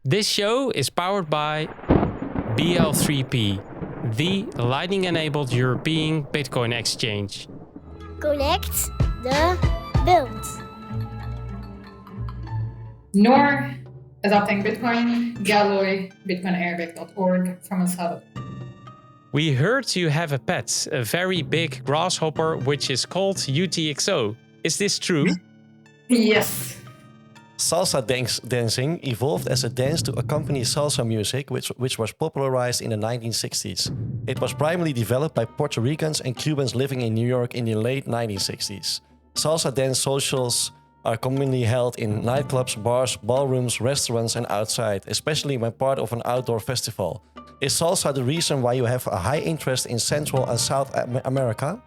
This show is powered by BL3P, the Lightning-enabled European Bitcoin exchange. Connect the world. Noor, adopting Bitcoin, Galoy, bitcoinarabic.org from El Salvador. We heard you have a pet, a very big grasshopper, which is called UTXO. Is this true? Yes. Salsa dancing evolved as a dance to accompany salsa music, which was popularized in the 1960s. It was primarily developed by Puerto Ricans and Cubans living in New York in the late 1960s. Salsa dance socials are commonly held in nightclubs, bars, ballrooms, restaurants, and outside, especially when part of an outdoor festival. Is salsa the reason why you have a high interest in Central and South America?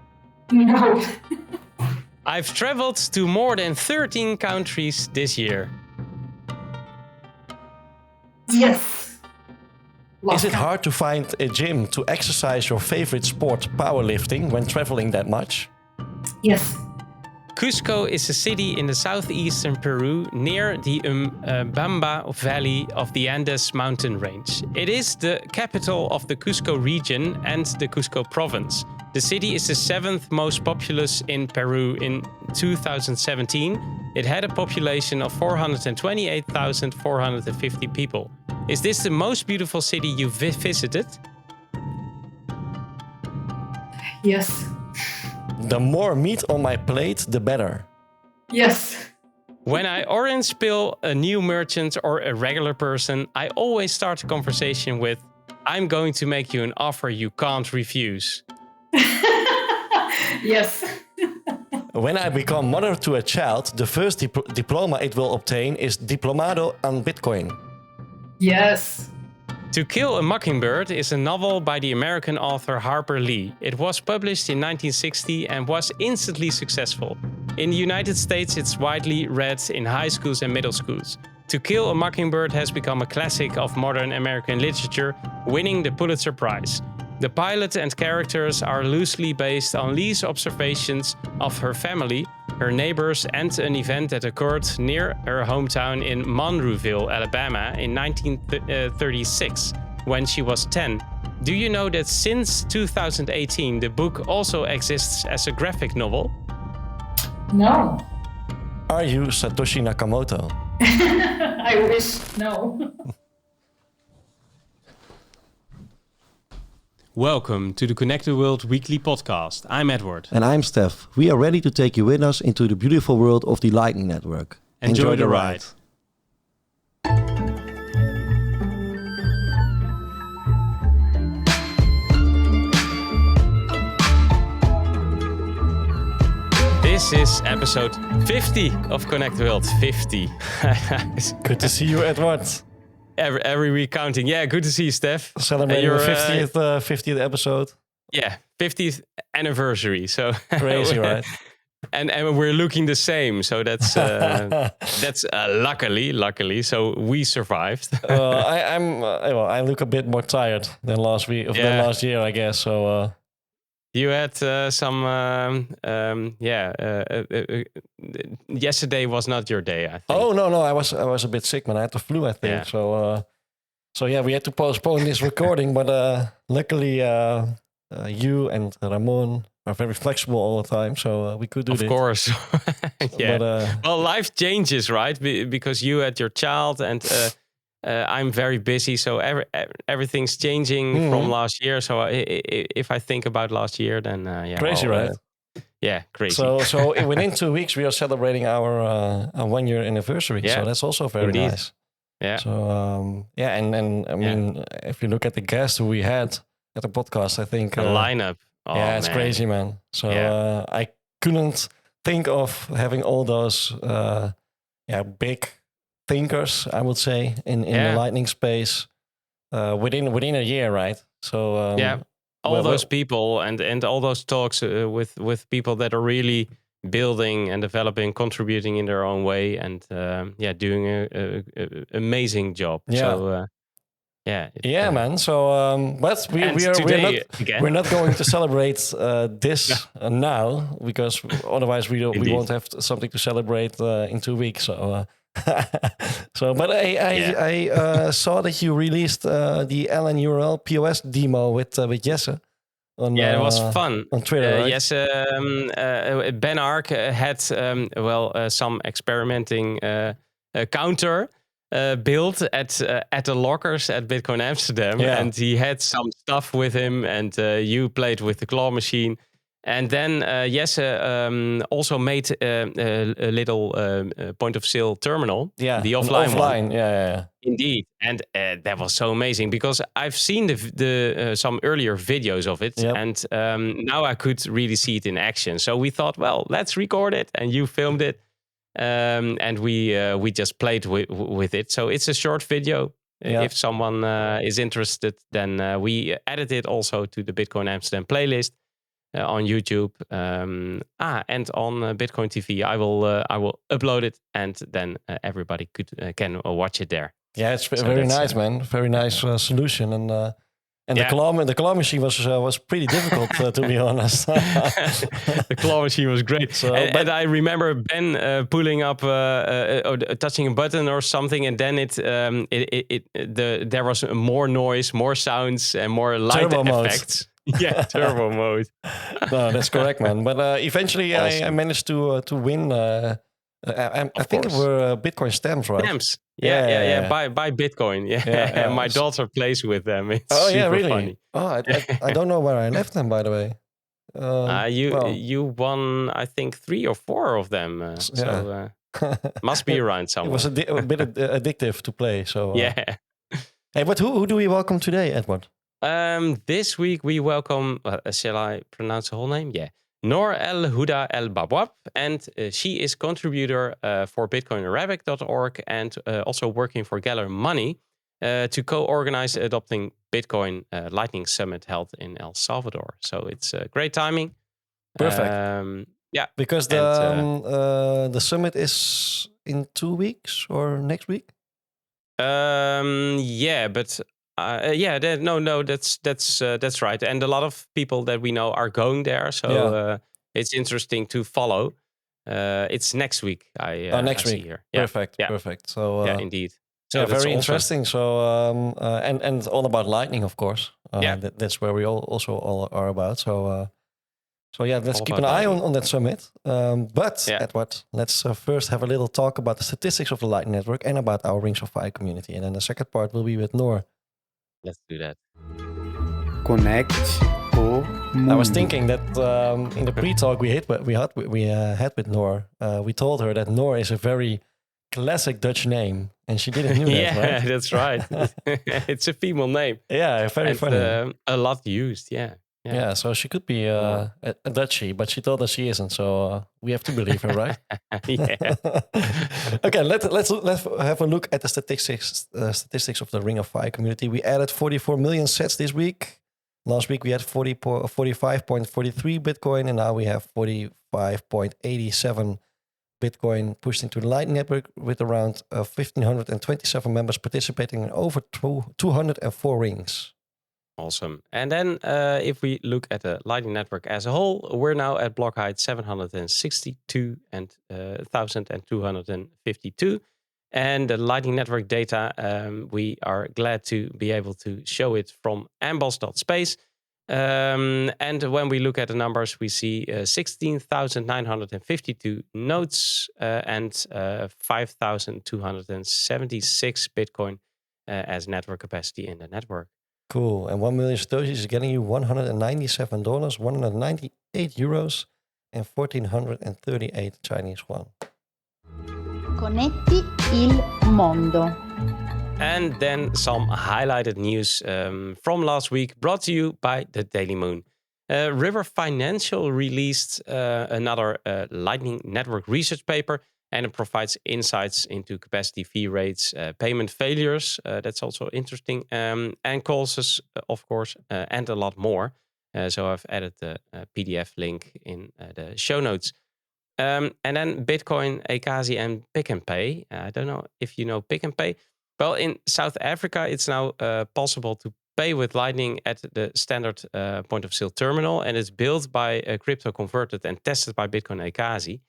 No. I've traveled to more than 13 countries this year. Yes. Is it hard to find a gym to exercise your favorite sport, powerlifting, when traveling that much? Yes. Cusco is a city in the southeastern Peru near the Bamba Valley of the Andes mountain range. It is the capital of the Cusco region and the Cusco province. The city is the 7th most populous in Peru in 2017. It had a population of 428,450 people. Is this the most beautiful city you've visited? Yes. The more meat on my plate, the better. Yes. When I orange pill a new merchant or a regular person, I always start a conversation with, I'm going to make you an offer you can't refuse. Yes. When I become mother to a child, the first diploma it will obtain is Diplomado en Bitcoin. Yes. To Kill a Mockingbird is a novel by the American author Harper Lee. It was published in 1960 and was instantly successful. In the United States, it's widely read in high schools and middle schools. To Kill a Mockingbird has become a classic of modern American literature, winning the Pulitzer Prize. The pilot and characters are loosely based on Lee's observations of her family, her neighbors, and an event that occurred near her hometown in Monroeville, Alabama in 1936, when she was 10. Do you know that since 2018 the book also exists as a graphic novel? No. Are you Satoshi Nakamoto? I wish no. Welcome to the Connect the World weekly podcast. I'm Edward. And I'm Stef. We are ready to take you with us into the beautiful world of the Lightning Network. Enjoy the ride. This is episode 50 of Connect the World. 50. Good to see you, Edward. Every week counting. Yeah, good to see you, Stef. Celebrating your 50th episode. Yeah, 50th anniversary. So crazy, right? And we're looking the same. So that's luckily. So we survived. I look a bit more tired than last week, than last year, I guess. So. You had yesterday was not your day, I think. Oh no, I was a bit sick, man. I had the flu, I think. Yeah. So we had to postpone this recording, but luckily you and Ramon are very flexible all the time, so we could do this. Of course. Yeah. But, well, life changes, right? Because you had your child and I'm very busy, so everything's changing from last year. So if I think about last year, then crazy, right? Yeah, crazy. So within 2 weeks, we are celebrating our 1 year anniversary. Yeah. So that's also very nice. Yeah. So and I mean, if you look at the guests who we had at the podcast, I think the lineup. Oh, it's crazy, man. So I couldn't think of having all those big thinkers, I would say, in the Lightning space within a year, right? So all those people and all those talks with people that are really building and developing, contributing in their own way, and doing a amazing job. So man. So but we're not going to celebrate this now, because otherwise we won't have something to celebrate in 2 weeks. So So, but I saw that you released the LNURL POS demo with Jesse. It was fun. On Twitter, right? Yes, Ben Ark had some experimenting counter built at the lockers at Bitcoin Amsterdam, and he had some stuff with him, and you played with the claw machine. And then Jesse also made a little point of sale terminal, the offline one. Yeah. Indeed, and that was so amazing because I've seen the some earlier videos of it, and now I could really see it in action. So we thought, well, let's record it, and you filmed it, and we just played with it. So it's a short video. If someone is interested, then we added it also to the Bitcoin Amsterdam playlist. On YouTube and on Bitcoin TV, I will upload it, and then everybody can watch it there. Yeah, it's very nice, man. Very nice solution, and the claw machine was pretty difficult to be honest. The claw machine was great. So, and I remember Ben pulling up or touching a button or something, and then there was more noise, more sounds, and more light effects. Turbo mode. No, that's correct, man. But eventually, awesome. I managed to win. I think it were Bitcoin stamps, right? Stamps. Yeah. Buy Bitcoin. Yeah. My daughter plays with them. It's super really? Funny. Oh, I don't know where I left them, by the way. You won, I think, 3 or 4 of them. So must be around somewhere. It was a bit addictive to play. So yeah. Hey, but who do we welcome today, Edward? This week we welcome, shall I pronounce the whole name? Yeah. Noor El Huda El Bawab, and she is contributor for BitcoinArabic.org and also working for Galoy Money to co-organize the Adopting Bitcoin Lightning Summit held in El Salvador. So it's great timing. Perfect. Because the summit is in 2 weeks or next week. That's right. And a lot of people that we know are going there, so it's interesting to follow. It's next week. Next week. See here. Perfect. So indeed. So very interesting. So and all about Lightning, of course. That's where we all are about. So let's keep an eye on that summit. But Edward, let's first have a little talk about the statistics of the Lightning Network and about our Rings of Fire community. And then the second part will be with Noor. Let's do that. Connect o mundo. I was thinking that in the pre-talk we had with Noor, we told her that Noor is a very classic Dutch name, and she didn't know that, right? Yeah, that's right. It's a female name. Yeah, very funny. A lot used, Yeah, so she could be a Dutchie, but she told us she isn't. So we have to believe her, right? Yeah. Okay, let's have a look at the statistics of the Ring of Fire community. We added 44 million sets this week. Last week we had 45.43 Bitcoin, and now we have 45.87 Bitcoin pushed into the Lightning Network with around 1,527 members participating in over 204 rings. Awesome. And then if we look at the Lightning Network as a whole, we're now at block height 762,252. And the Lightning Network data, we are glad to be able to show it from amboss.space. And when we look at the numbers, we see 16,952 nodes and 5,276 Bitcoin as network capacity in the network. Cool. And 1 million Satoshis is getting you $197, 198 euros, and 1,438 Chinese yuan. Connetti il mondo. And then some highlighted news from last week brought to you by the Daily Moon. River Financial released another Lightning Network research paper, and it provides insights into capacity fee rates, payment failures. That's also interesting. And causes, of course, and a lot more. So I've added the PDF link in the show notes. And then Bitcoin, Akazi, and Pick n Pay. I don't know if you know Pick n Pay. Well, in South Africa, it's now possible to pay with Lightning at the standard point of sale terminal. And it's built by Crypto Converted and tested by Bitcoin Akazi.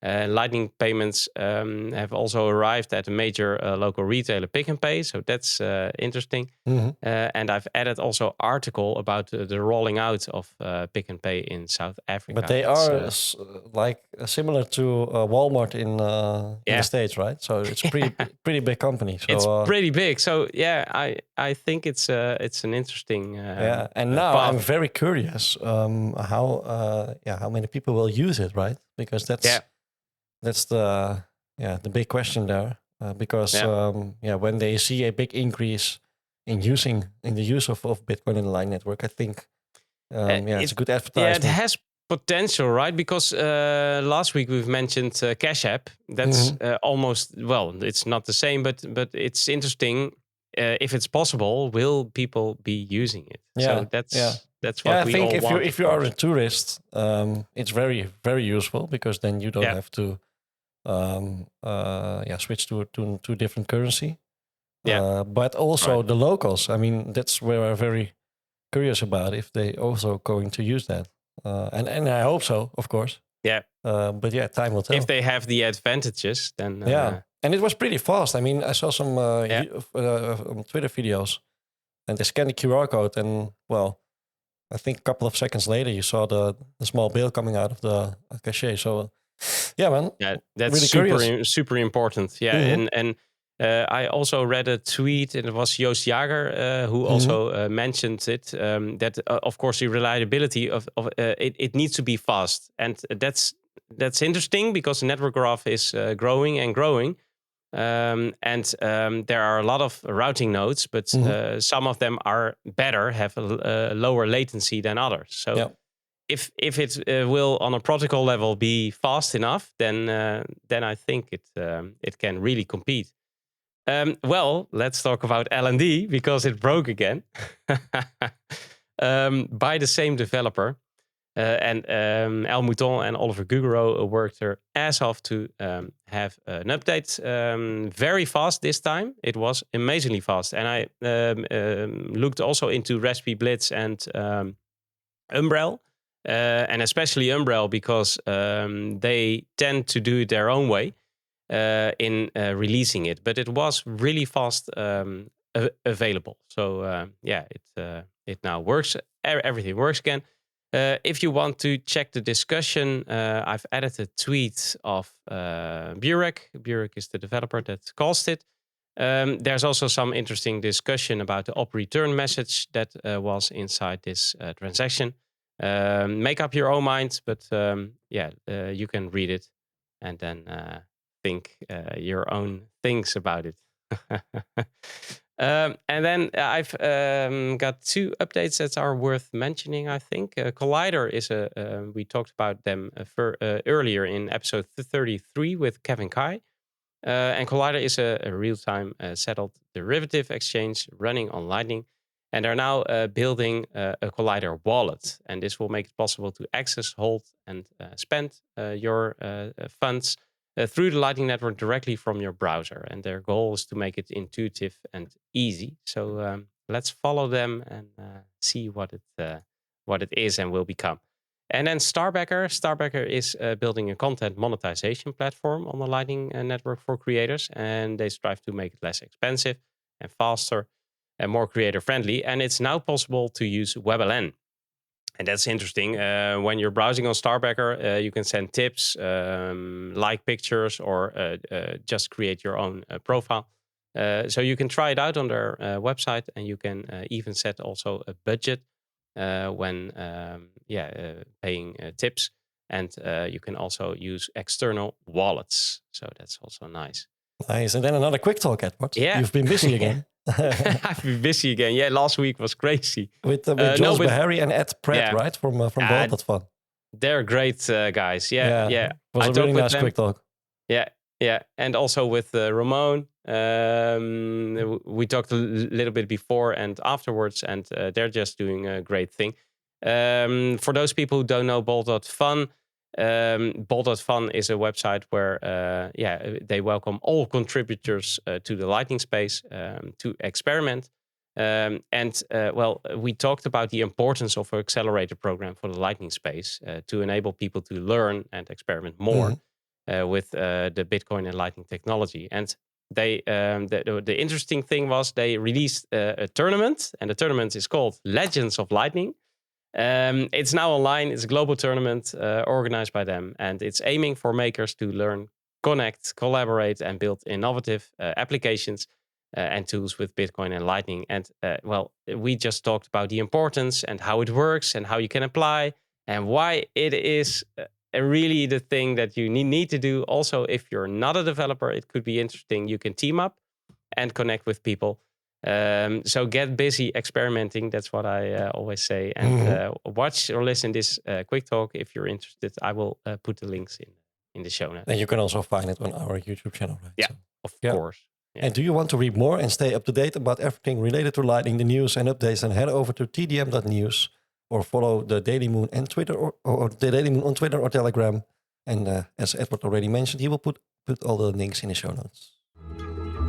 Lightning payments have also arrived at a major local retailer, Pick and Pay. So that's interesting. Mhm. And I've added also article about the rolling out of Pick and Pay in South Africa. But they It's, are similar to Walmart in the Yeah. States, right? So it's pretty big company. So it's pretty big. So yeah, I think it's an interesting yeah. And now path. I'm very curious how many people will use it, right? Because that's the big question there. Because when they see a big increase in the use of Bitcoin in the Lightning Network, I think it's a good advertisement. Yeah, it has potential, right? Because last week we've mentioned Cash App. That's almost, well, it's not the same, but it's interesting. If it's possible, will people be using it? So that's what we I think all want. if you are a tourist, it's very, very useful, because then you don't have to switch to different currency. But also the locals. I mean, that's where I'm very curious about if they also going to use that. And I hope so, of course. Yeah. But time will tell. If they have the advantages, then and it was pretty fast. I mean, I saw some Twitter videos, and they scanned the QR code, and I think a couple of seconds later, you saw the small bill coming out of the cachet. So, yeah, man. Yeah, that's really super important. Yeah, and I also read a tweet, and it was Joost Jager who also mentioned it. That of course the reliability of it needs to be fast, and that's interesting because the network graph is growing and growing. And there are a lot of routing nodes, but some of them are better, have a lower latency than others. So if it will on a protocol level be fast enough, then I think it can really compete. Well, let's talk about LND because it broke again by the same developer. And El Mouton and Oliver Gugaro worked their ass off to have an update very fast this time. It was amazingly fast. And I looked also into Raspberry Blitz and Umbrel. And especially Umbrel because they tend to do it their own way in releasing it. But it was really fast available. So it now works. Everything works again. If you want to check the discussion, I've added a tweet of Burek. Burek is the developer that caused it. There's also some interesting discussion about the op return message that was inside this transaction. Make up your own mind, but you can read it and then think your own things about it. And then I've got two updates that are worth mentioning, I think. Collider is we talked about them earlier in episode 33 with Kevin Kai. And Collider is a real-time settled derivative exchange running on Lightning. And they're now building a Collider wallet. And this will make it possible to access, hold, and spend your funds through the Lightning Network directly from your browser. And their goal is to make it intuitive and easy. So let's follow them and see what it is and will become. And then Starbacker. Starbacker is building a content monetization platform on the Lightning Network for creators. And they strive to make it less expensive and faster and more creator-friendly. And it's now possible to use WebLN. And that's interesting. When you're browsing on Starbacker, you can send tips, like pictures, or just create your own profile. So you can try it out on their website, and you can even set also a budget when paying tips. And you can also use external wallets. So that's also nice. Nice. And then another quick talk, Edward. Yeah. You've been busy again. I've been busy again. Yeah, last week was crazy. With Jules Beharry and Ed Pratt, right? From Bol.Fun. They're great guys. Yeah. It was a really nice quick talk. Yeah. And also with Ramon. We talked a little bit before and afterwards, and they're just doing a great thing. For those people who don't know Bol.Fun, Bol.Fun is a website where they welcome all contributors to the Lightning space to experiment. We talked about the importance of an accelerator program for the Lightning space to enable people to learn and experiment more. with the Bitcoin and Lightning technology. And they the interesting thing was they released a tournament, and the tournament is called Legends of Lightning. It's now online. It's a global tournament organized by them, and it's aiming for makers to learn, connect, collaborate, and build innovative applications and tools with Bitcoin and Lightning. And we just talked about the importance and how it works and how you can apply and why it is really the thing that you need to do. Also, if you're not a developer, it could be interesting. You can team up and connect with people. So get busy experimenting. That's what I always say. And watch or listen this quick talk if you're interested. I will put the links in the show notes. And you can also find it on our YouTube channel, right? Yeah, of course. Yeah. And do you want to read more and stay up to date about everything related to Lightning, the news and updates, then head over to tdm.news or follow the Daily Moon and Twitter or the Daily Moon on Twitter or Telegram. And as Edward already mentioned, he will put all the links in the show notes.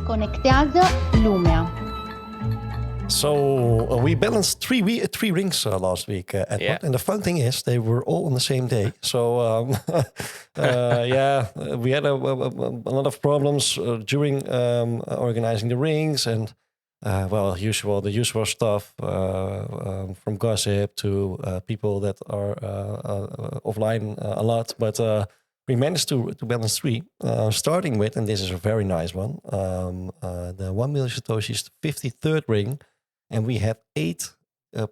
Conectado Lumea. So we balanced three rings last week, Edward. And the fun thing is they were all on the same day. So we had a lot of problems during organizing the rings, and the usual stuff from gossip to people that are offline a lot. But we managed to balance three, starting with, and this is a very nice one, the 1 million Satoshi's 53rd ring. And we had 8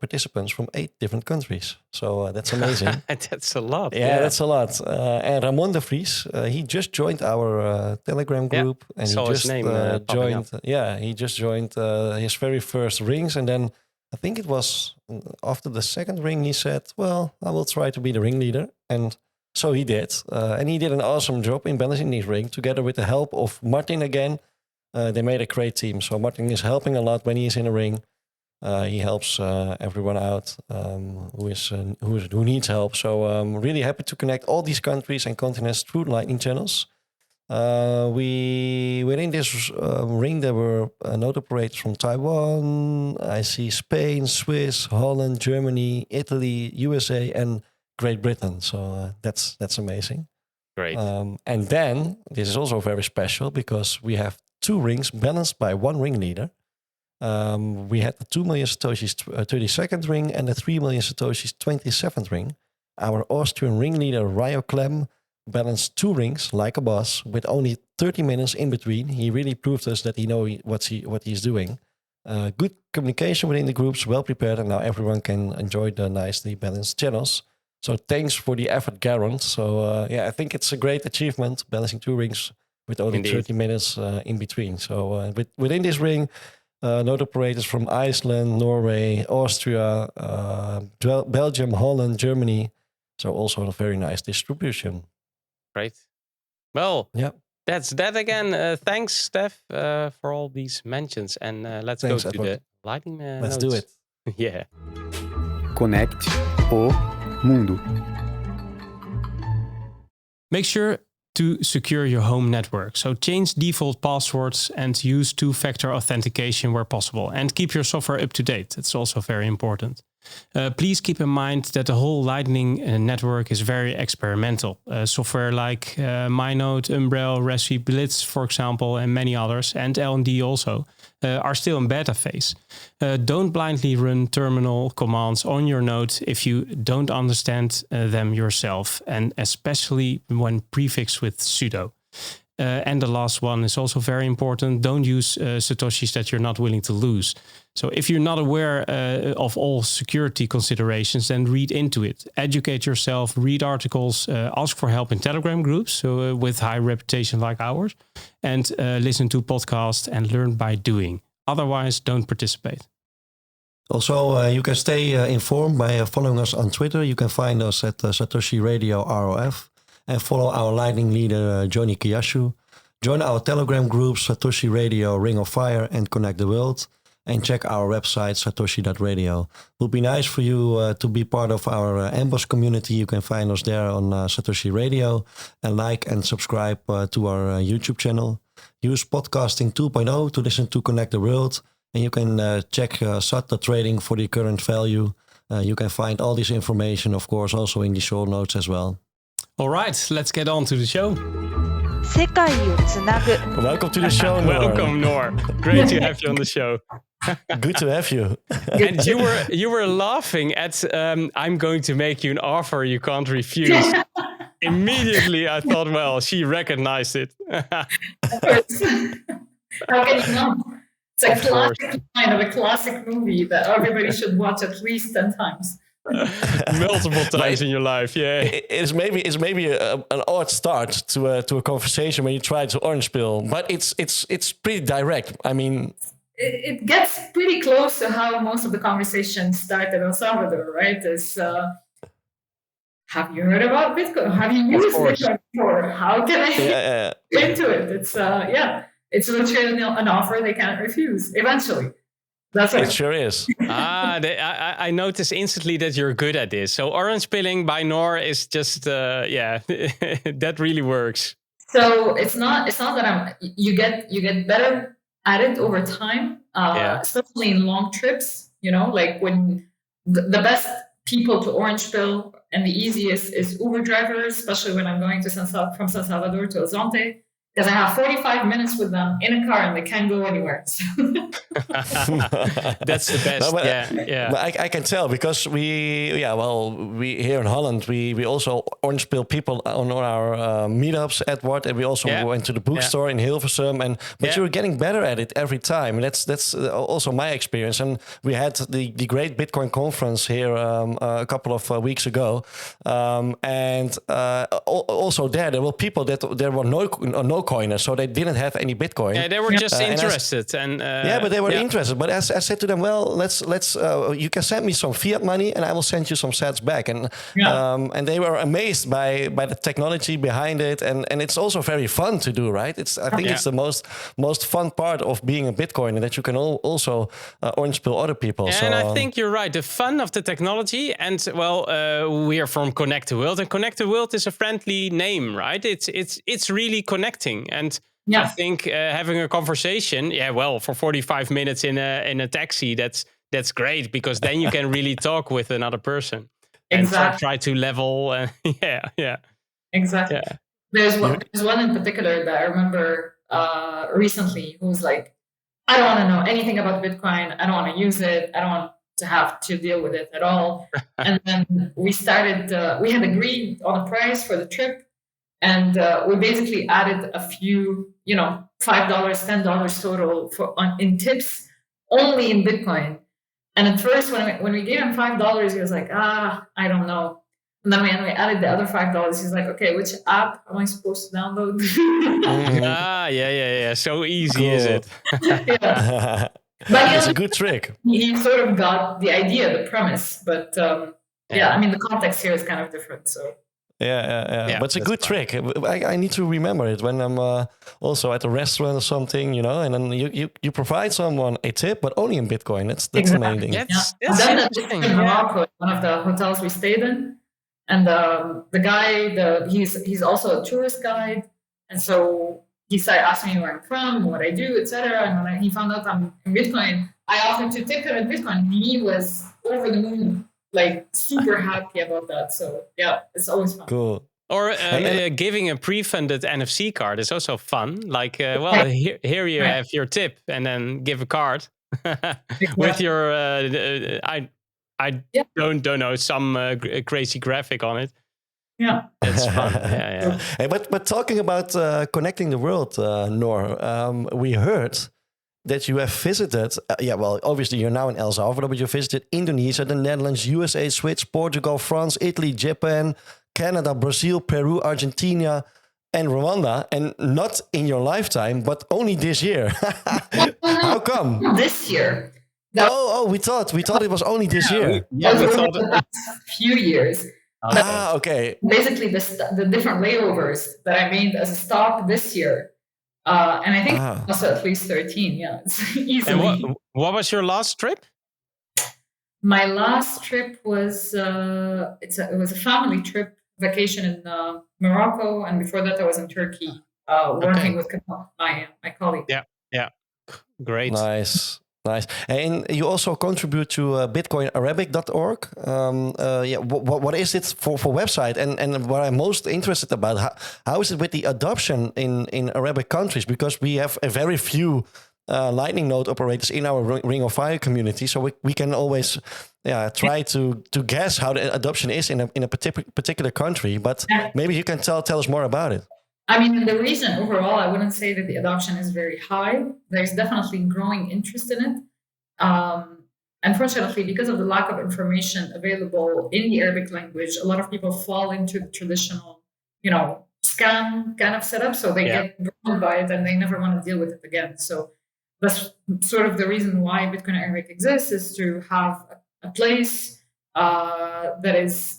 participants from 8 different countries. So that's amazing. That's a lot. Yeah, that's a lot. And Ramon de Vries, he just joined our Telegram group. And he just joined. He just joined his very first rings. And then I think it was after the second ring, he said, well, I will try to be the ringleader. And so he did. And he did an awesome job in balancing his ring together with the help of Martin again. They made a great team. So Martin is helping a lot when he is in a ring. He helps everyone out who needs help. So I'm really happy to connect all these countries and continents through Lightning channels. Within this ring, there were node operators from Taiwan. I see Spain, Swiss, Holland, Germany, Italy, USA, and Great Britain. So that's amazing. Great. And then this is also very special because we have 2 rings balanced by 1 ringleader. We had the 2 million Satoshi's 32nd ring and the 3 million Satoshi's 27th ring. Our Austrian ringleader, Ryo Clem, balanced 2 rings like a boss with only 30 minutes in between. He really proved us that he knows what he's doing. Good communication within the groups, well prepared, and now everyone can enjoy the nicely balanced channels. So thanks for the effort, Garant. So I think it's a great achievement, balancing 2 rings with only 30 minutes in between. So within this ring, node operators from Iceland, Norway, Austria, Belgium, Holland, Germany. So also a very nice distribution. Great. Well, that's that again. Thanks, Stef, for all these mentions. And let's go to Edward. The Lightning Let's do it. Yeah. Conecte o mundo. Make sure to secure your home network. So change default passwords and use 2-factor authentication where possible. And keep your software up to date. It's also very important. Please keep in mind that the whole Lightning network is very experimental. Software like MyNode, LNURL, Raspberry Blitz, for example, and many others, and LND also, are still in beta phase. Don't blindly run terminal commands on your node if you don't understand them yourself, and especially when prefixed with sudo. And the last one is also very important. Don't use Satoshis that you're not willing to lose. So if you're not aware of all security considerations, then read into it. Educate yourself, read articles, ask for help in Telegram groups with high reputation like ours, and listen to podcasts and learn by doing. Otherwise, don't participate. Also, you can stay informed by following us on Twitter. You can find us at Satoshi Radio ROF. And follow our Lightning leader, Jonī Kyasshu. Join our Telegram groups, Satoshi Radio, Ring of Fire, and Connect the World. And check our website, satoshi.radio. It would be nice for you to be part of our Amboss community. You can find us there on Satoshi Radio. And like and subscribe to our YouTube channel. Use Podcasting 2.0 to listen to Connect the World. And you can check SATA trading for the current value. You can find all this information, of course, also in the show notes as well. All right, let's get on to the show. 世界をつなぐ Welcome to the show, Noor. Welcome, Noor. Great to have you on the show. Good to have you. And you were laughing at I'm going to make you an offer you can't refuse. Immediately, I thought, well, she recognized it. Of course. How can you know? It's a classic line of a classic movie that everybody should watch at least 10 times. Multiple times in your life, yeah. It's maybe an odd start to a conversation when you try to orange pill, but it's pretty direct. I mean, it gets pretty close to how most of the conversation started in El Salvador, right? Is have you heard about Bitcoin? Have you used Bitcoin before? How can I get into it? It's literally an offer they can't refuse. Eventually. That's it sure is. I noticed instantly that you're good at this. So orange pilling by Noor is just, that really works. So it's not that you get better at it over time, especially in long trips, like when the best people to orange pill and the easiest is Uber drivers, especially when I'm going to from San Salvador to El Zonte. Because I have 45 minutes with them in a car and they can't go anywhere. So. That's the best. No, I can tell because we here in Holland we also orange pill people on our meetups, Edward, and we also went to the bookstore in Hilversum. But you're getting better at it every time. And that's also my experience. And we had the great Bitcoin conference here a couple of weeks ago, and also there were people there were no coiners, so they didn't have any Bitcoin. Yeah, they were just interested, but they were interested. But as I said to them, well, let's you can send me some fiat money, and I will send you some sats back. And they were amazed by the technology behind it, and it's also very fun to do, right? It's the most fun part of being a Bitcoiner, that you can also orange pill other people. And so, I think you're right. The fun of the technology, and we are from Connect the World, and Connect the World is a friendly name, right? It's really connecting. And I think having a conversation, for 45 minutes in a taxi, that's great, because then you can really talk with another person. Exactly. And try to level. Exactly. Yeah. There's one in particular that I remember recently who was like, I don't want to know anything about Bitcoin. I don't want to use it. I don't want to have to deal with it at all. And then we started, we had agreed on a price for the trip. And we basically added a few, $5, $10 total in tips, only in Bitcoin. And at first, when we gave him $5, he was like, I don't know. And then we added the other $5. He's like, okay, which app am I supposed to download? So easy, is it? But it's a good trick. He sort of got the idea, the premise. But I mean, the context here is kind of different, so... Yeah. But it's a good trick. I need to remember it when I'm also at a restaurant or something, and then you provide someone a tip, but only in Bitcoin. That's the main thing. That's interesting. In Morocco, one of the hotels we stayed in, and the guy, he's also a tourist guide, and so he started asking me where I'm from, what I do, etc. And when he found out I'm in Bitcoin, I offered to tip him in Bitcoin. He was over the moon. Like super happy about that. So it's always fun. Cool. Or giving a pre-funded NFC card is also fun. Like, here you have your tip, and then give a card with your I don't know, some crazy graphic on it. Yeah, that's fun. Hey, but talking about connecting the world, Noor, we heard that you have visited, obviously you're now in El Salvador, but you visited Indonesia, the Netherlands, USA, Switzerland, Portugal, France, Italy, Japan, Canada, Brazil, Peru, Argentina, and Rwanda, and not in your lifetime, but only this year. How come? This year. We thought it was only this year. Yeah, we thought the past few years. Okay. Basically, the different layovers that I made as a stop this year. And I think also at least 13. Yeah, it's easily. And what was your last trip? My last trip was it was a family trip, vacation in Morocco, and before that I was in Turkey working with my colleague. Yeah, great, nice. Nice. And you also contribute to bitcoinarabic.org. What is it for website? And what I'm most interested about, how is it with the adoption in Arabic countries? Because we have a very few Lightning node operators in our Ring of Fire community. So we can always try to guess how the adoption is in a particular country. But maybe you can tell us more about it. I mean, the reason overall, I wouldn't say that the adoption is very high. There's definitely growing interest in it. Unfortunately, because of the lack of information available in the Arabic language, a lot of people fall into the traditional, scam kind of setup. So they get drawn by it and they never want to deal with it again. So that's sort of the reason why Bitcoin Arabic exists, is to have a place that is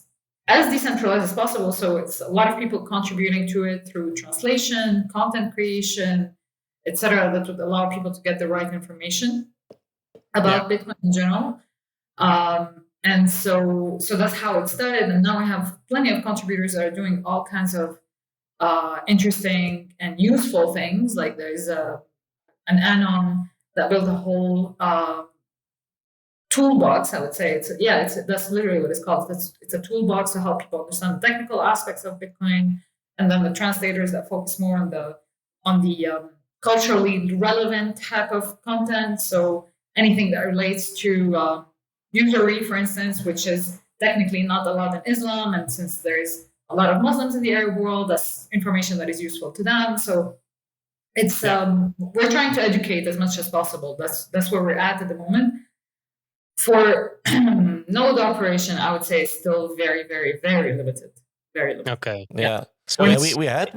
as decentralized as possible. So it's a lot of people contributing to it through translation, content creation, etc., that would allow people to get the right information about Bitcoin in general. And so that's how it started. And now we have plenty of contributors that are doing all kinds of interesting and useful things. Like there's an anon that built a whole toolbox, I would say. That's literally what it's called. It's a toolbox to help people understand the technical aspects of Bitcoin, and then the translators that focus more on the culturally relevant type of content. So anything that relates to usury, for instance, which is technically not allowed in Islam, and since there's a lot of Muslims in the Arab world, that's information that is useful to them. So it's we're trying to educate as much as possible. That's where we're at the moment. For node operation, I would say it's still very, very, very limited. Very limited. Okay. Yeah. So we had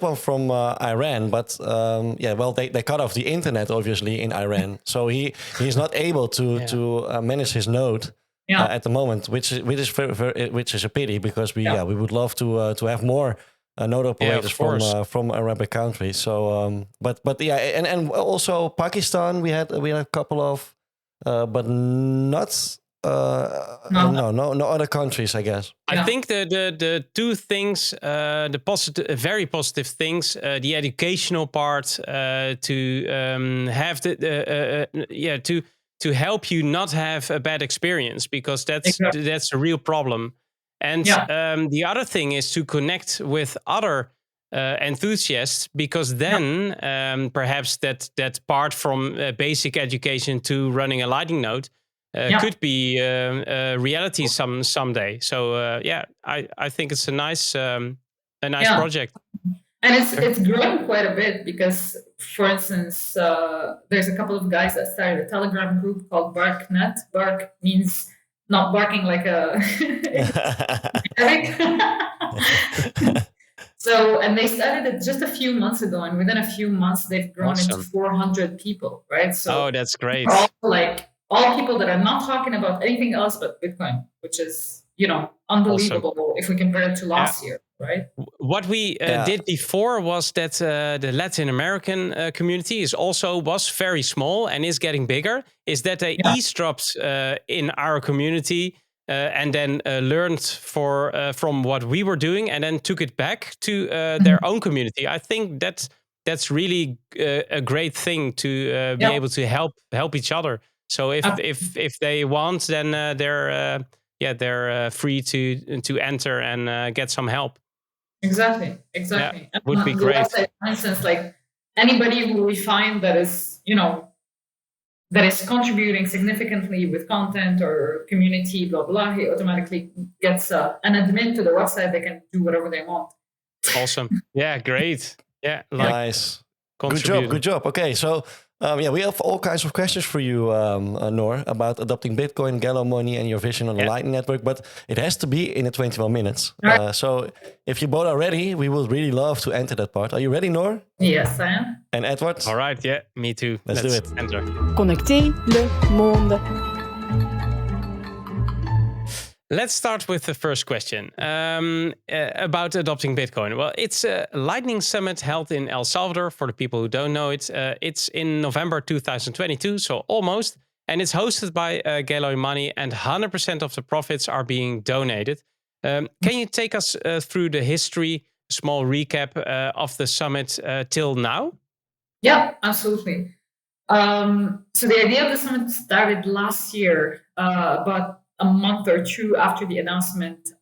one from Iran, but they cut off the internet obviously in Iran, so he's not able to manage his node at the moment, which is a pity, because we would love to have more node operators from Arabic countries. So and also Pakistan, we had a couple of. But not no other countries, I guess. I think the two things, the positive, very positive things, the educational part, to have to help you not have a bad experience, because that's a real problem. And the other thing is to connect with other enthusiasts, because then perhaps that part from basic education to running a Lightning node could be a reality someday. So I think it's a nice project. And it's grown quite a bit, because, for instance, there's a couple of guys that started a Telegram group called BarkNet. Bark means not barking like a So, and they started it just a few months ago, and within a few months, they've grown into 400 people, right? So, that's great. All people that are not talking about anything else but Bitcoin, which is, unbelievable if we compare it to last year, right? What we did before was that the Latin American community was very small and is getting bigger. Is that they eavesdropped in our community. And then learned from what we were doing, and then took it back to their own community. I think that's really a great thing to be able to help each other. So if they want, then they're free to enter and get some help. Exactly. Yeah, would be great. Website, for instance, like anybody who we find that is that is contributing significantly with content or community, blah, blah, he automatically gets an admin to the website. They can do whatever they want. Awesome. Yeah, great. Yeah, nice. Good job. Okay, so we have all kinds of questions for you, Noor, about adopting Bitcoin, Galoy Money, and your vision on the Lightning Network, but it has to be in the 21 minutes. So if you both are ready, we would really love to enter that part. Are you ready, Noor? Yes, I am. And Edward? All right, me too. Let's do it. Enter. Connecter le monde. Let's start with the first question about adopting Bitcoin. Well, it's a Lightning Summit held in El Salvador, for the people who don't know it. It's in November 2022, so almost. And it's hosted by Galoy Money, and 100% of the profits are being donated. Can you take us through the history, small recap of the summit till now? Yeah, absolutely. So the idea of the summit started last year, about a month or two after the announcement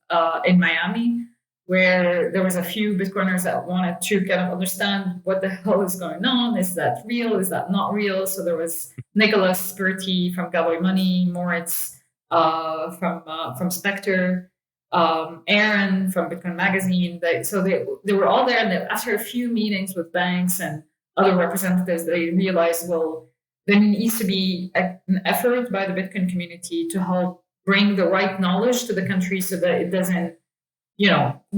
in Miami, where there was a few Bitcoiners that wanted to kind of understand what the hell is going on. Is that real? Is that not real? So there was Nicholas Bertie from Galoy Money, Moritz from Spectre, Aaron from Bitcoin Magazine. They were all there, and after a few meetings with banks and other representatives, they realized, well, there needs to be an effort by the Bitcoin community to help bring the right knowledge to the country so that it doesn't,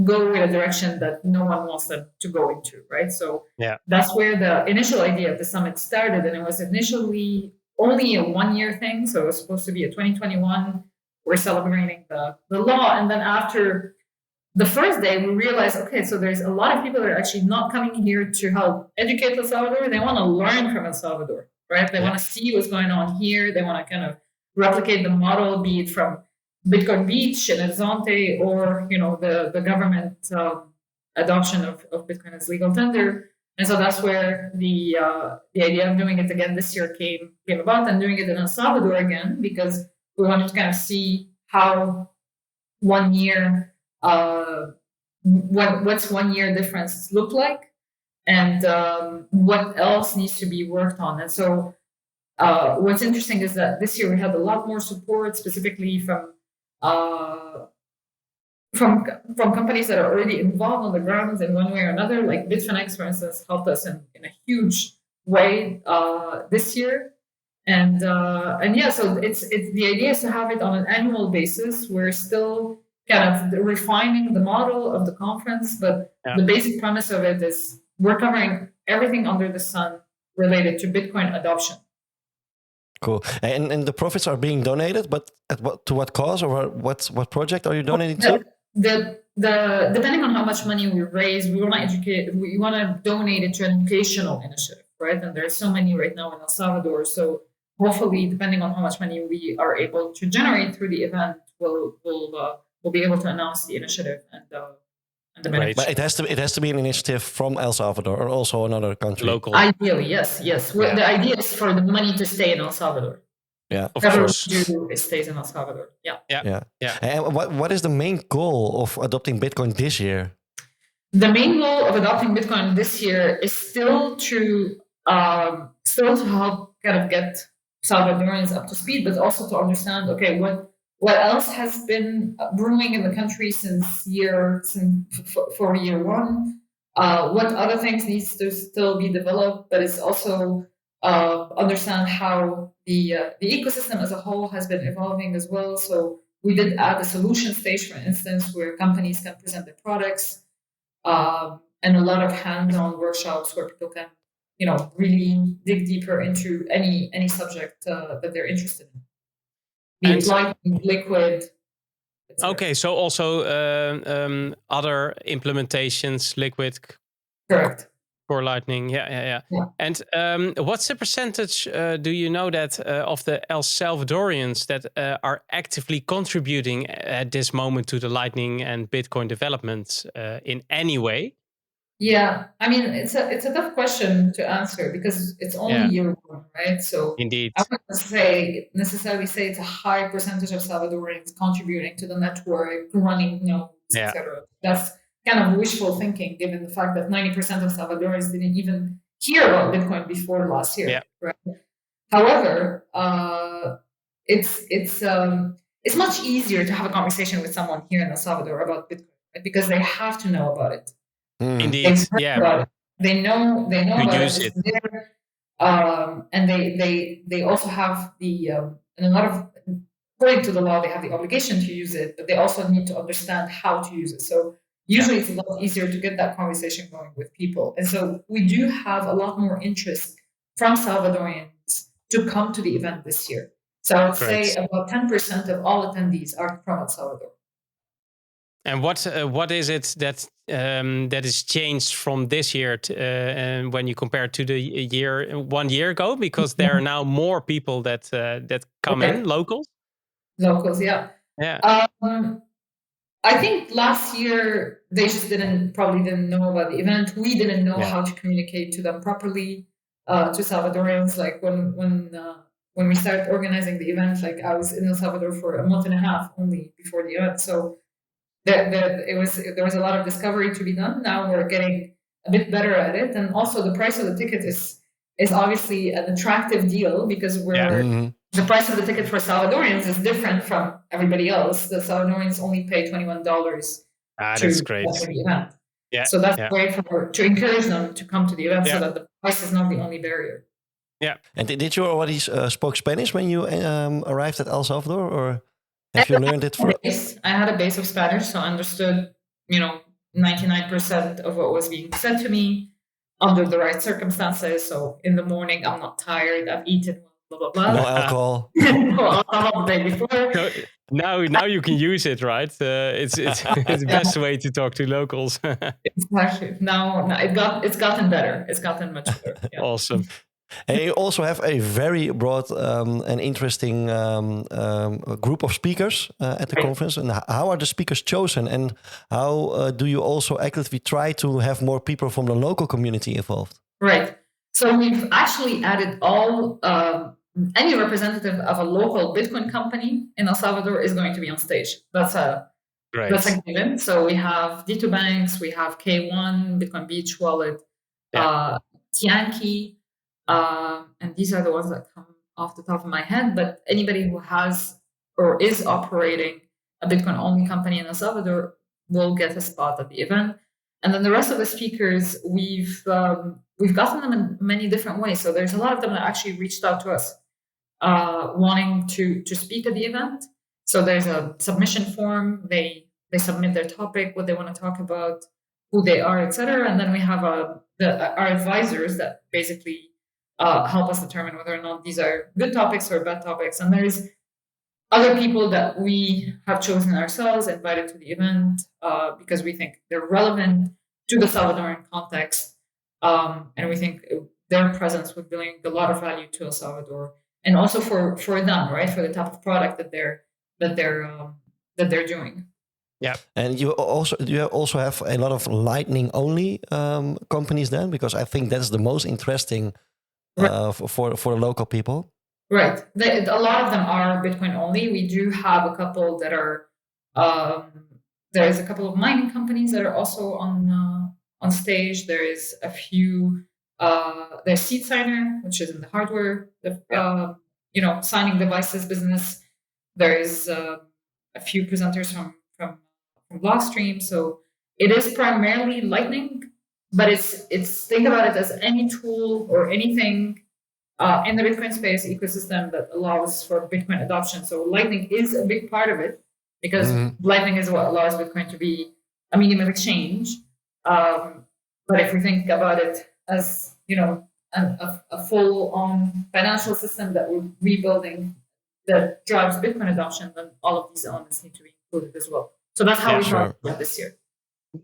go in a direction that no one wants them to go into, right? So that's where the initial idea of the summit started. And it was initially only a 1-year thing. So it was supposed to be a 2021. We're celebrating the law. And then after the first day, we realized, okay, so there's a lot of people that are actually not coming here to help educate El Salvador. They want to learn from El Salvador, right? They want to see what's going on here. They want to kind of replicate the model, be it from Bitcoin Beach and Horizonte, or the government adoption of Bitcoin as legal tender. And so that's where the idea of doing it again this year came about, and doing it in El Salvador again, because we wanted to kind of see how 1 year, what's 1 year difference look like, and what else needs to be worked on. And so what's interesting is that this year we had a lot more support, specifically from companies that are already involved on the ground in one way or another. Like Bitfinex, for instance, helped us in a huge way this year. And yeah, so it's the idea is to have it on an annual basis. We're still kind of refining the model of the conference, but the basic premise of it is we're covering everything under the sun related to Bitcoin adoption. Cool. And the profits are being donated, but to what cause, or what project are you donating to? The depending on how much money we raise, we want to educate. We want to donate it to an educational initiative, right? And there's so many right now in El Salvador. So hopefully, depending on how much money we are able to generate through the event, we'll be able to announce the initiative and the benefits. But it has to be an initiative from El Salvador or also another country. Local. Ideally, yes. The idea is for the money to stay in El Salvador. Yeah, of course. It stays in El Salvador. Yeah. And what is the main goal of adopting Bitcoin this year? The main goal of adopting Bitcoin this year is still to help kind of get Salvadorans up to speed, but also to understand, okay, what else has been brewing in the country for year one? What other things needs to still be developed, but it's also understand how the ecosystem as a whole has been evolving as well. So we did add a solution stage, for instance, where companies can present their products, and a lot of hands-on workshops where people can, really dig deeper into any subject that they're interested in. Be it Lightning, Liquid. Okay, so also other implementations, Liquid. Correct. For Lightning, yeah. And what's the percentage, do you know that, of the El Salvadorians that are actively contributing at this moment to the Lightning and Bitcoin development in any way? Yeah, I mean, it's a tough question to answer because it's only year one, right? So indeed, I wouldn't necessarily say it's a high percentage of Salvadorians contributing to the network, running nodes, etc. That's kind of wishful thinking, given the fact that 90% of Salvadorians didn't even hear about Bitcoin before last year. Right? However, it's much easier to have a conversation with someone here in El Salvador about Bitcoin, right? Because they have to know about it. Indeed, They know about use it. There, and they also have and a lot of, according to the law, they have the obligation to use it, but they also need to understand how to use it. So usually it's a lot easier to get that conversation going with people. And so we do have a lot more interest from Salvadorians to come to the event this year. So I would say about 10% of all attendees are from El Salvador. And what is it that is changed from this year when you compare to the 1 year ago? Because there are now more people that come in, locals. Locals, yeah. I think last year they just probably didn't know about the event. We didn't know how to communicate to them properly. to Salvadorians. Like when we started organizing the event, like I was in El Salvador for a month and a half only before the event, so there was a lot of discovery to be done. Now we're getting a bit better at it, and also the price of the ticket is obviously an attractive deal because the price of the ticket for Salvadorians is different from everybody else. The Salvadorians only pay $21 that's great. to the event. Yeah, so that's great to encourage them to come to the event so that the price is not the only barrier. Yeah. And did you already spoke Spanish when you arrived at El Salvador, or have you learned it? I had a base of Spanish, so I understood, 99% of what was being said to me under the right circumstances. So in the morning, I'm not tired. I've eaten, blah, blah, blah. No alcohol. No alcohol the day before. So now you can use it, right? It's the best way to talk to locals. Exactly. Now it's gotten better. It's gotten much better. Yeah. Awesome. And you also have a very broad and interesting group of speakers at the conference. And how are the speakers chosen? And how do you also actively try to have more people from the local community involved? Right. So we've actually added all any representative of a local Bitcoin company in El Salvador is going to be on stage. That's a given. So we have D2 Banks, we have K1, Bitcoin Beach Wallet, Tianki. And these are the ones that come off the top of my head, but anybody who has or is operating a Bitcoin only company in El Salvador will get a spot at the event. And then the rest of the speakers, we've gotten them in many different ways. So there's a lot of them that actually reached out to us wanting to speak at the event. So there's a submission form. They submit their topic, what they want to talk about, who they are, etc. And then we have our advisors that basically help us determine whether or not these are good topics or bad topics. And there's other people that we have chosen ourselves, invited to the event because we think they're relevant to the Salvadoran context. And we think their presence would bring a lot of value to El Salvador, and also for them, right, for the type of product that they're doing. Yeah, and you also have a lot of Lightning only companies then, because I think that's the most interesting. For the local people, right? A lot of them are Bitcoin only. We do have a couple that are. There's a couple of mining companies that are also on stage. There is a few. There's Seed Signer, which is in the hardware, signing devices business. There is a few presenters from Blockstream. So it is primarily Lightning. But it's think about it as any tool or anything in the Bitcoin space ecosystem that allows for Bitcoin adoption. So Lightning is a big part of it because Lightning is what allows Bitcoin to be a medium of exchange. But if we think about it as a full-on financial system that we're rebuilding that drives Bitcoin adoption, then all of these elements need to be included as well. So that's how we thought about this year.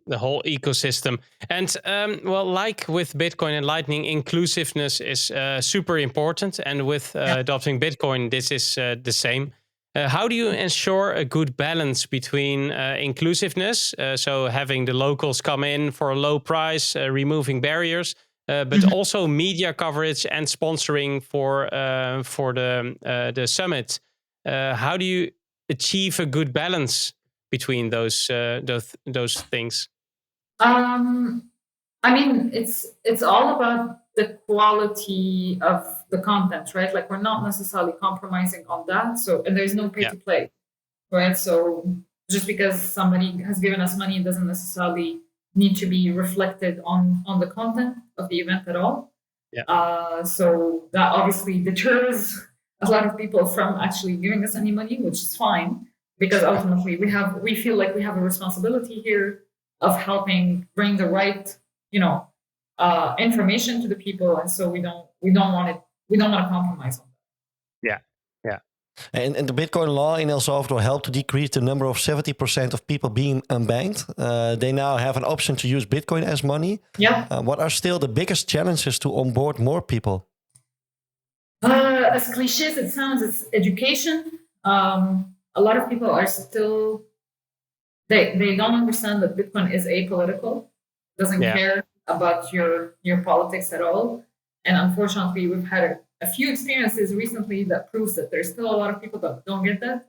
The whole ecosystem. And like with Bitcoin and Lightning, inclusiveness is super important. And with adopting Bitcoin, this is the same. How do you ensure a good balance between inclusiveness, so having the locals come in for a low price, removing barriers, but also media coverage and sponsoring for the summit? How do you achieve a good balance between those things? I mean, it's all about the quality of the content, right? Like we're not necessarily compromising on that. So, and there's no pay to play, right? So just because somebody has given us money, it doesn't necessarily need to be reflected on the content of the event at all. So that obviously deters a lot of people from actually giving us any money, which is fine. Because ultimately we feel like we have a responsibility here of helping bring the right, information to the people, and so we don't want to compromise on that. Yeah. And the Bitcoin law in El Salvador helped to decrease the number of 70% of people being unbanked. They now have an option to use Bitcoin as money. Yeah. What are still the biggest challenges to onboard more people? As cliche as it sounds, it's education. A lot of people are still, they don't understand that Bitcoin is apolitical, doesn't care about your politics at all. And unfortunately, we've had a few experiences recently that proves that there's still a lot of people that don't get that.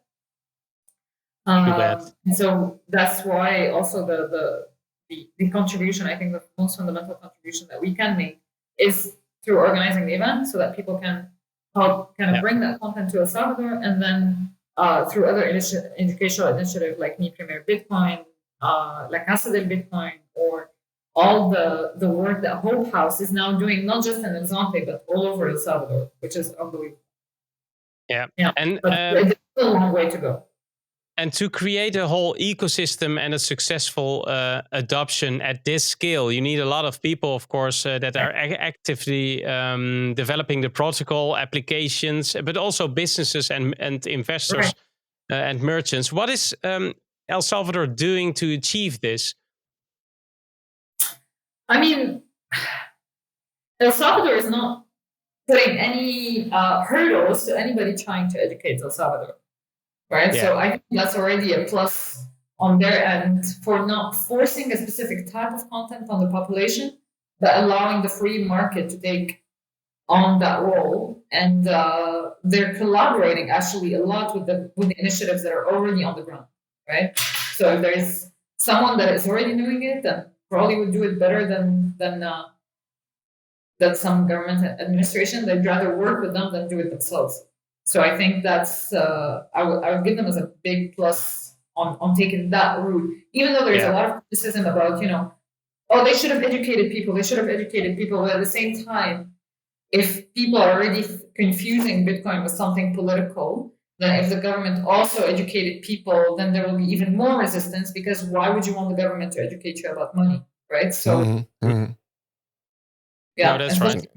And so that's why also the contribution, I think the most fundamental contribution that we can make is through organizing the event so that people can help kind of bring that content to El Salvador, and then through other educational initiatives like Mi Primer Bitcoin, La Casa del Bitcoin, or all the work that Hope House is now doing, not just in El Zonte, but all over El Salvador, which is unbelievable. Yeah. And it's still a long way to go. And to create a whole ecosystem and a successful adoption at this scale, you need a lot of people, of course, that are actively developing the protocol, applications, but also businesses and investors and merchants. What is El Salvador doing to achieve this? I mean, El Salvador is not putting any hurdles to anybody trying to educate El Salvador. Right. So I think that's already a plus on their end for not forcing a specific type of content on the population, but allowing the free market to take on that role. And they're collaborating actually a lot with the initiatives that are already on the ground. Right. So if there's someone that is already doing it, then probably would do it better than some government administration. They'd rather work with them than do it themselves. So I think that's I would give them as a big plus on taking that route, even though there's a lot of criticism about, they should have educated people. But at the same time, if people are already confusing Bitcoin with something political, then if the government also educated people, then there will be even more resistance, because why would you want the government to educate you about money, right? So no, that's right.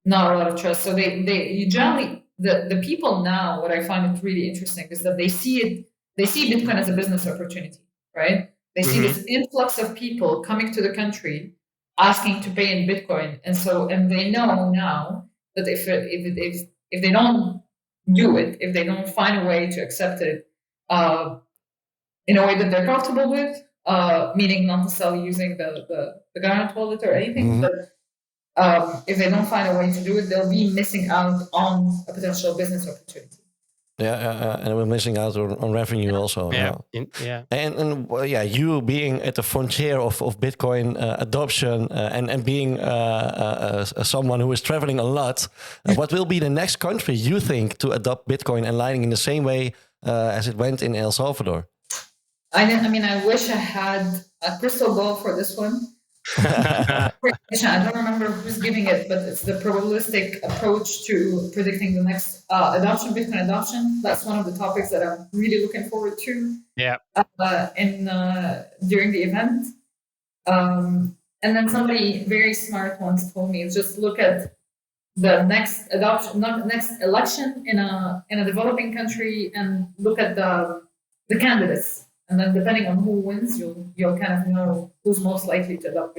Not a lot of trust. So they generally, the people now, what I find it really interesting is that they see Bitcoin as a business opportunity, right? They see this influx of people coming to the country asking to pay in Bitcoin, and they know now that if they don't do it, if they don't find a way to accept it in a way that they're comfortable with, meaning not necessarily using the government wallet or anything, but if they don't find a way to do it, they'll be missing out on a potential business opportunity. And we're missing out on revenue also. And you being at the frontier of Bitcoin adoption and being someone who is traveling a lot, what will be the next country you think to adopt Bitcoin and Lightning in the same way as it went in El Salvador? I wish I had a crystal ball for this one. I don't remember who's giving it, but it's the probabilistic approach to predicting the next Bitcoin adoption. That's one of the topics that I'm really looking forward to. During the event. And then somebody very smart once told me, just look at the next adoption, not the next election in a developing country, and look at the candidates. And then depending on who wins, you'll kind of know who's most likely to adopt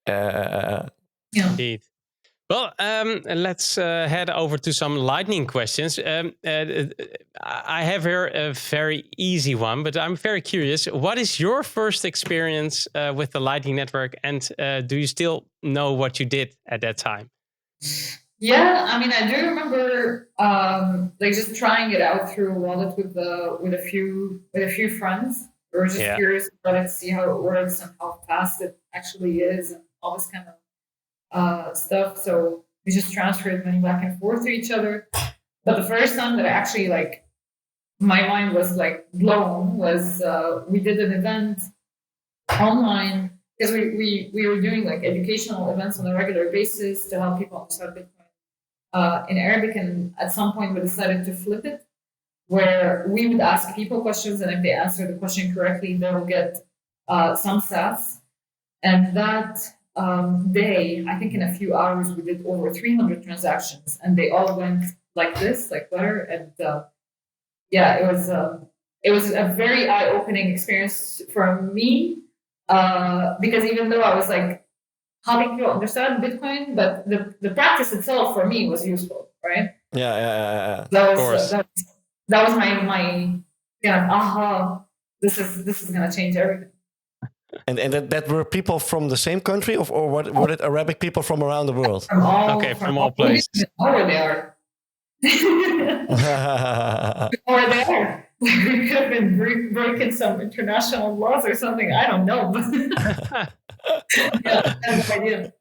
Bitcoin. Indeed. Well, let's head over to some lightning questions. I have here a very easy one, but I'm very curious. What is your first experience with the Lightning Network, and do you still know what you did at that time? Yeah, I do remember just trying it out through a wallet with a few friends. We were just curious about it, see how it works and how fast it actually is, and all this kind of stuff. So we just transferred money back and forth to each other. But the first time that I actually my mind was blown was we did an event online, because we were doing educational events on a regular basis to help people understand Bitcoin in Arabic, and at some point we decided to flip it, where we would ask people questions, and if they answer the question correctly, they'll get some sats. And that day, I think in a few hours, we did over 300 transactions, and they all went like this, like butter. And it was a very eye-opening experience for me, because even though I was helping people understand Bitcoin, but the practice itself for me was useful, right? Yeah. That was my kind of aha. This is gonna change everything. And that were people from the same country, or were it Arabic people from around the world? From all places. We don't know where they are. Or they are. We could have been breaking some international laws or something. I don't know. Yeah, I have no idea.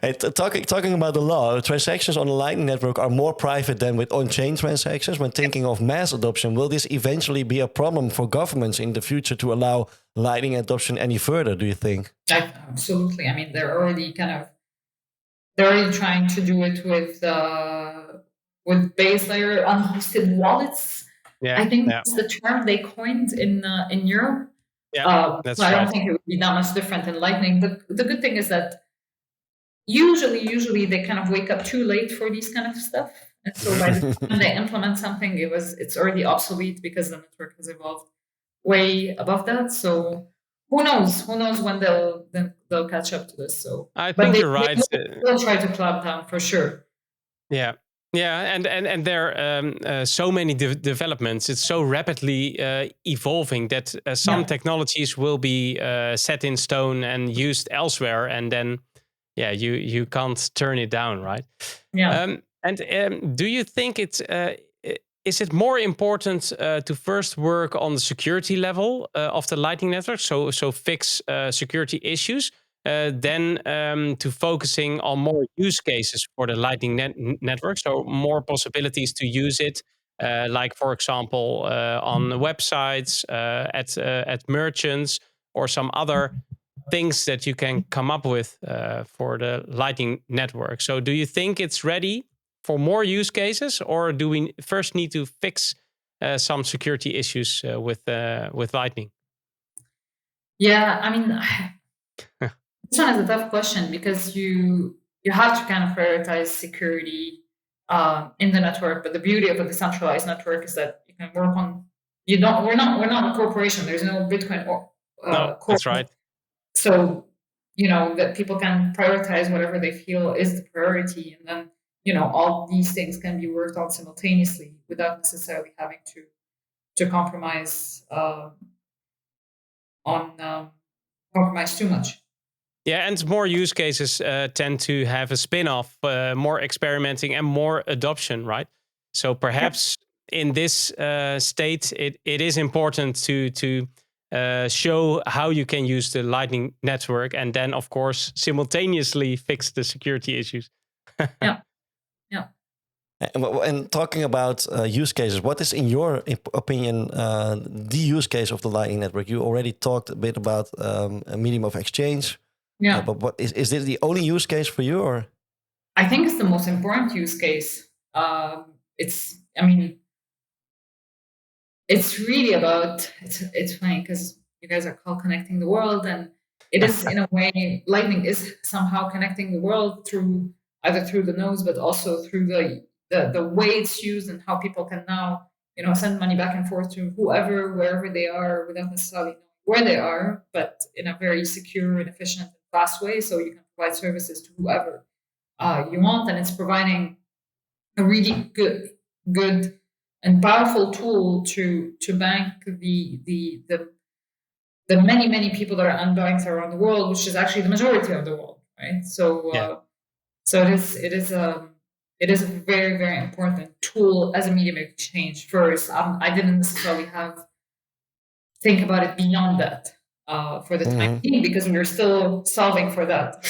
Hey, talking about the law, transactions on the Lightning Network are more private than with on-chain transactions. When thinking of mass adoption, will this eventually be a problem for governments in the future to allow Lightning adoption any further, do you think? Absolutely. I mean, they're already trying to do it with base layer unhosted wallets. Yeah, I think that's the term they coined in Europe. Yeah, that's so I right. don't think it would be that much different in Lightning. The good thing is that usually they kind of wake up too late for these kind of stuff, and so by the time they implement something, it's already obsolete because the network has evolved way above that. So who knows when they'll catch up to this. So I think you're right. They'll try to clamp down for sure. Yeah. Yeah, and there are so many developments. It's so rapidly evolving that some technologies will be set in stone and used elsewhere, and then you can't turn it down, right? Yeah. Do you think is it more important to first work on the security level of the Lightning Network, so fix security issues, than to focusing on more use cases for the Lightning Network, so more possibilities to use it, like for example on websites, at merchants, or some other things that you can come up with for the Lightning Network? So do you think it's ready for more use cases, or do we first need to fix some security issues with Lightning? Yeah, I mean, this one is a tough question because you have to kind of prioritize security in the network. But the beauty of a decentralized network is that you can work on. We're not a corporation. There's no Bitcoin no, that's right. So that people can prioritize whatever they feel is the priority, and then all these things can be worked on simultaneously without necessarily having to compromise compromise too much. Yeah, and more use cases tend to have a spin-off, more experimenting and more adoption, right? So perhaps in this state, it is important to show how you can use the Lightning Network, and then, of course, simultaneously fix the security issues. Yeah. And talking about use cases, what is, in your opinion, the use case of the Lightning Network? You already talked a bit about a medium of exchange. Yeah. But what is this the only use case for you, or? I think it's the most important use case. It's really about, it's funny because you guys are called Connecting the World, and it is, in a way, Lightning is somehow connecting the world either through the nodes, but also through the way it's used and how people can now, send money back and forth to whoever, wherever they are, without necessarily knowing where they are, but in a very secure and efficient and fast way. So you can provide services to whoever you want, and it's providing a really good and powerful tool to bank the many people that are unbanked around the world, which is actually the majority of the world, right? So so it is a very, very important tool as a medium of exchange. First, I didn't necessarily think about it beyond that for the time being, because we're still solving for that.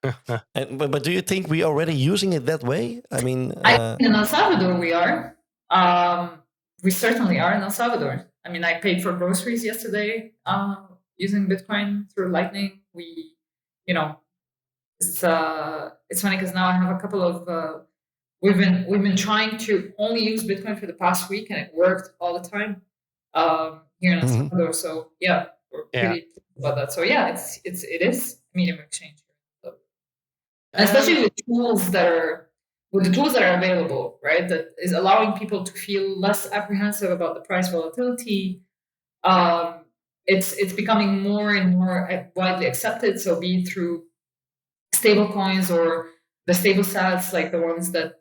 But do you think we are already using it that way? I mean, in El Salvador we are. We certainly are in El Salvador. I mean, I paid for groceries yesterday using Bitcoin through Lightning. It's funny because now I have a couple of we've been trying to only use Bitcoin for the past week, and it worked all the time here in El Salvador. So we're pretty about that. So it is a medium of exchange, especially with the tools that are available, right? That is allowing people to feel less apprehensive about the price volatility. It's becoming more and more widely accepted. So be it through stable coins or the stable sats, like the ones that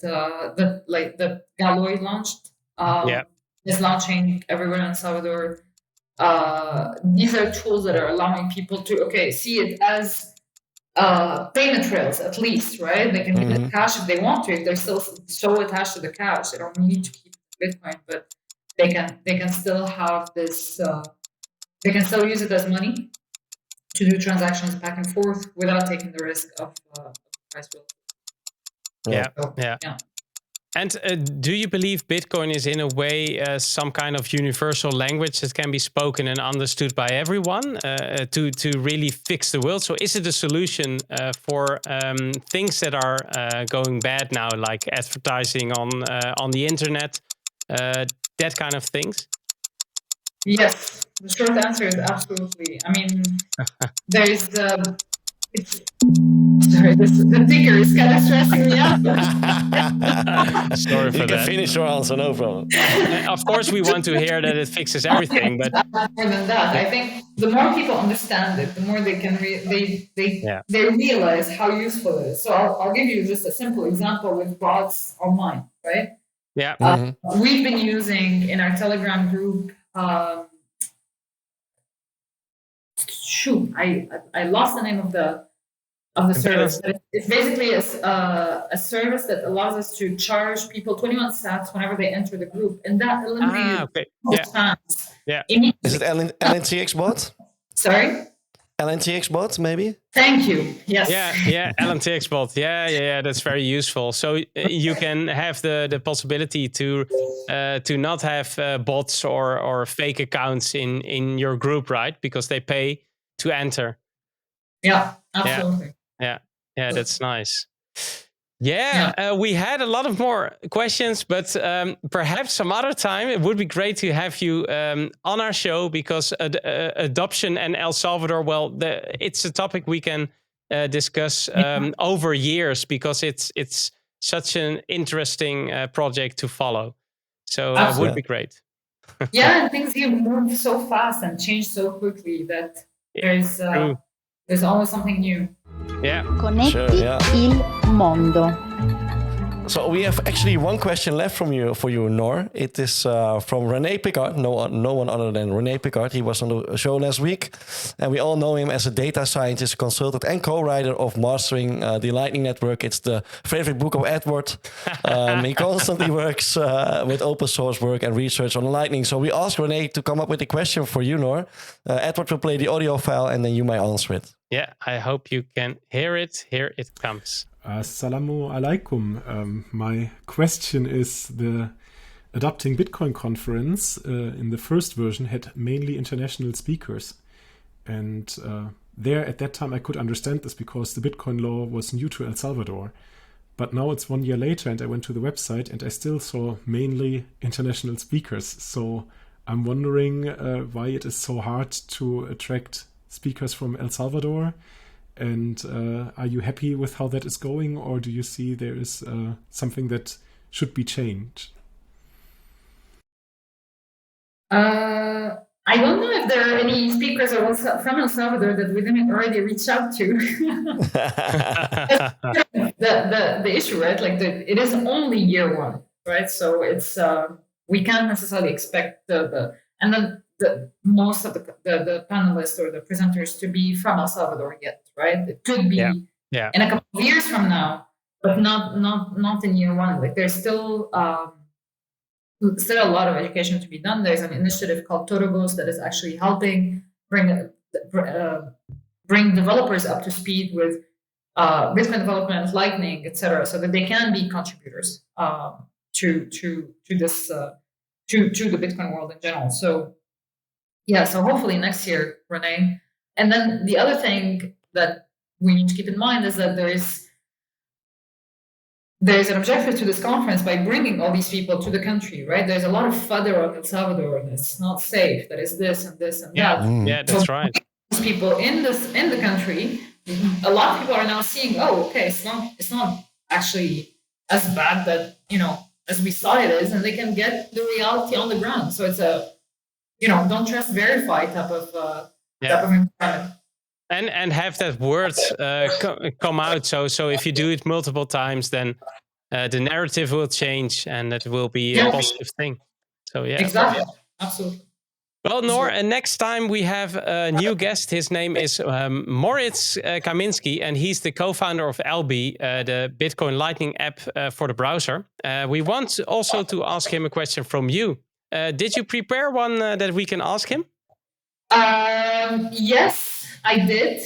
Galoy launched, is launching everywhere in El Salvador. these are tools that are allowing people to see it as payment rails, at least, right? They can use the cash if they want to. If they're still so attached to the cash, they don't need to keep Bitcoin, but they can still have this. They can still use it as money to do transactions back and forth without taking the risk of price will. Yeah. And do you believe Bitcoin is in a way some kind of universal language that can be spoken and understood by everyone to really fix the world? So is it a solution for things that are going bad now, like advertising on the internet, that kind of things? Yes, the short answer is absolutely. I mean, there's sorry, the ticker is kind of stressing me out. Sorry for that. You can finish your answer, no problem. Of course, we want to hear that it fixes everything, but more than that, I think the more people understand it, the more they can they realize how useful it is. So I'll give you just a simple example with bots online, right? Yeah. We've been using in our Telegram group. I lost the name of the service. But it's basically a service that allows us to charge people 21 sats whenever they enter the group, and that eliminates spams. Yeah. Is it LNTX bot? Sorry. LNTX bot, maybe? Thank you. Yes. Yeah, LNTX bot. Yeah, that's very useful. So you can have the possibility to not have bots or fake accounts in your group, right? Because they pay to enter. Yeah, absolutely. Yeah, that's nice. Yeah, we had a lot of more questions, but perhaps some other time it would be great to have you on our show, because adoption and El Salvador, well, it's a topic we can discuss over years, because it's such an interesting project to follow. So it would be great. And things here move so fast and change so quickly that there's always something new. Yeah. Connetti il mondo. So we have actually one question left for you, Noor. It is from René Pickard, no one other than René Pickard. He was on the show last week, and we all know him as a data scientist, consultant, and co-writer of Mastering the Lightning Network. It's the favorite book of Edward. He constantly works with open source work and research on Lightning. So we asked René to come up with a question for you, Noor. Edward will play the audio file, and then you may answer it. Yeah, I hope you can hear it. Here it comes. Assalamu alaikum. My question is, the Adopting Bitcoin conference in the first version had mainly international speakers. And there at that time I could understand this because the Bitcoin law was new to El Salvador. But now it's 1 year later and I went to the website and I still saw mainly international speakers. So I'm wondering why it is so hard to attract speakers from El Salvador. And are you happy with how that is going, or do you see there is something that should be changed? I don't know if there are any speakers from El Salvador that we didn't already reach out to. the issue, right? Like it is only year one, right? So it's we can't necessarily expect most of the panelists or the presenters to be from El Salvador yet, right? It could be in a couple of years from now, but not in year one. Like there's still a lot of education to be done. There's an initiative called Torogos that is actually helping bring developers up to speed with Bitcoin development, Lightning, etc., so that they can be contributors to this to the Bitcoin world in general. So. Yeah, so hopefully next year, René. And then the other thing that we need to keep in mind is that there's an objective to this conference by bringing all these people to the country, right? There's a lot of fodder on El Salvador, and it's not safe. That is this and this and that. Yeah, that's right. People in the country, a lot of people are now seeing, it's not actually as bad that as we saw it is, and they can get the reality on the ground. So it's don't trust, verify type of environment. And have that word come out. So if you do it multiple times, then the narrative will change, and that will be a positive thing. So exactly, absolutely. Well, Noor, and next time we have a new guest. His name is Moritz Kaminski, and he's the co-founder of LB, the Bitcoin Lightning app for the browser. We want also to ask him a question from you. Did you prepare one that we can ask him? Yes, I did.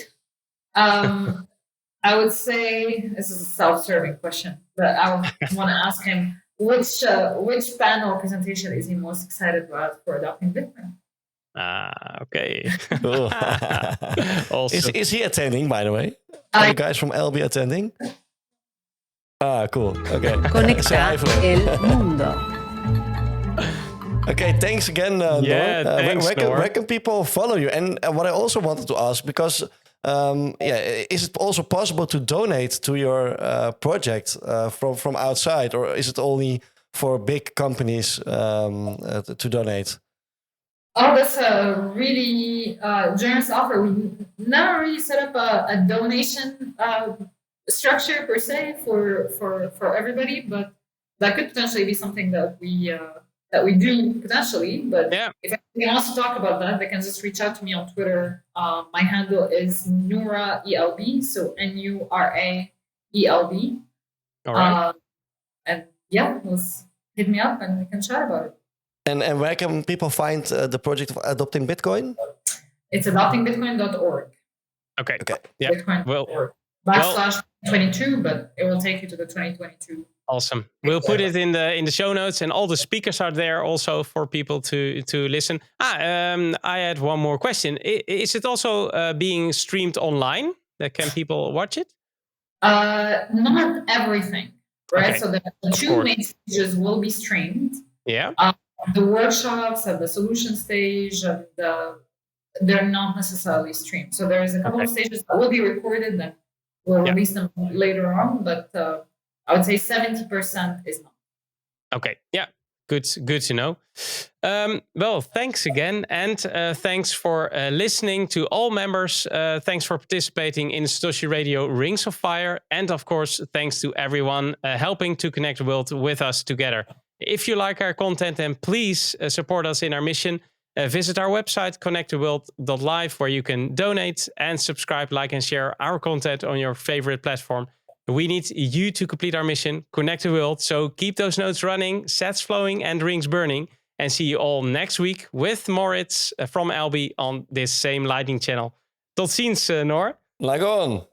I would say this is a self-serving question, but I want to ask him which panel presentation is he most excited about for adopting Bitcoin? Okay. Is he attending, by the way? Are you guys from LB attending? Cool. Okay. Conecta el mundo. Okay, thanks again, Noor. Thanks, Noor. Where can people follow you? And what I also wanted to ask, because is it also possible to donate to your project from outside, or is it only for big companies to donate? Oh, that's a really generous offer. We never really set up a donation structure per se for everybody, but that could potentially be something that we do potentially. But if anyone wants to talk about that, they can just reach out to me on Twitter. My handle is Noora ELB, so NURA ELB. All right. And yeah, hit me up and we can chat about it. And where can people find the project of Adopting Bitcoin? It's adoptingbitcoin.org. Okay. Yeah. Bitcoin.org. /22, but it will take you to the 2022. Awesome. We'll put it in the show notes, and all the speakers are there also for people to listen. I had one more question. Is it also being streamed online? Can people watch it? Not everything, right? Okay. So the two main stages will be streamed. Yeah. The workshops at the solution stage, and they're not necessarily streamed. So there's a couple of stages that will be recorded, then we'll release them later on. But I would say 70% is not. Okay. Yeah. Good to know. Well, thanks again. And thanks for listening to all members. Thanks for participating in Satoshi Radio Rings of Fire. And of course, thanks to everyone helping to connect the world with us together. If you like our content, then please support us in our mission. Visit our website, connecttheworld.live, where you can donate and subscribe, like, and share our content on your favorite platform. We need you to complete our mission, connect the world. So keep those nodes running, sats flowing, and rings burning. And see you all next week with Moritz from LB on this same Lightning channel. Tot ziens, Noor. Like on.